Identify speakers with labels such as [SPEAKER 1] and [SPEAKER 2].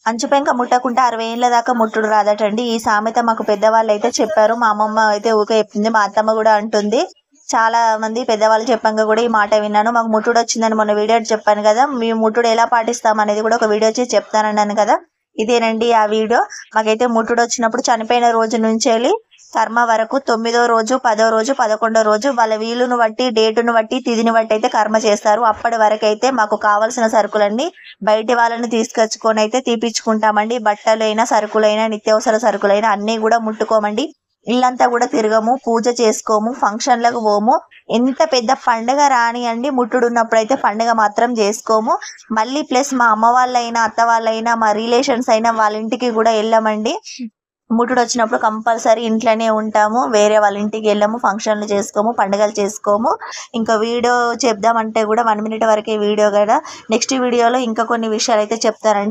[SPEAKER 1] అంచు పెంక ముట్టకుంటే 60 ఏళ్ళ దాకా ముట్టుడు రాదటండి. ఈ సామెత మాకు పెద్దవాళ్ళు అయితే చెప్పారు. మా అమ్మమ్మ అయితే ఊకే చెప్తుంది, మా అత్తమ్మ కూడా అంటుంది. చాలా మంది పెద్దవాళ్ళు చెప్పంగా కూడా ఈ మాట విన్నాను. మాకు ముట్టుడు వచ్చిందని మొన్న వీడియో చెప్పాను కదా, మేము ముట్టుడు ఎలా పాటిస్తాం అనేది కూడా ఒక వీడియో చేసి చెప్తానన్నాను కదా, ఇదేనండి ఆ వీడియో. మాకైతే ముట్టుడు వచ్చినప్పుడు చనిపోయిన రోజు నుంచి వెళ్ళి కర్మ వరకు 9వ రోజు, 10వ రోజు, 11వ రోజు వాళ్ళ వీలును బట్టి, డేటును బట్టి, తిథిని బట్టి అయితే కర్మ చేస్తారు. అప్పటి వరకు అయితే మాకు కావాల్సిన సరుకులన్నీ బయటి వాళ్ళని తీసుకొచ్చుకొని అయితే తీపిచ్చుకుంటామండి. బట్టలైనా, సరుకులైనా, నిత్యావసర సరుకులైనా అన్నీ కూడా ముట్టుకోమండి. ఇల్లంతా కూడా తిరగము, పూజ చేసుకోము, ఫంక్షన్లకు పోము. ఎంత పెద్ద పండుగ రానియండి, ముట్టుడు ఉన్నప్పుడు అయితే పండుగ మాత్రం చేసుకోము. మళ్ళీ ప్లస్ మా అమ్మ వాళ్ళైనా, అత్త వాళ్ళైనా, మా రిలేషన్స్ అయినా వాళ్ళ ఇంటికి కూడా వెళ్ళమండి. ముట్టుడు వచ్చినప్పుడు కంపల్సరీ ఇంట్లోనే ఉంటాము, వేరే వాళ్ళ ఇంటికి వెళ్ళము, ఫంక్షన్లు చేసుకోము, పండుగలు చేసుకోము. ఇంకా వీడియో చెప్దామంటే కూడా 1 minute వరకే వీడియో కదా. నెక్స్ట్ వీడియోలో ఇంకా కొన్ని విషయాలు అయితే చెప్తానండి.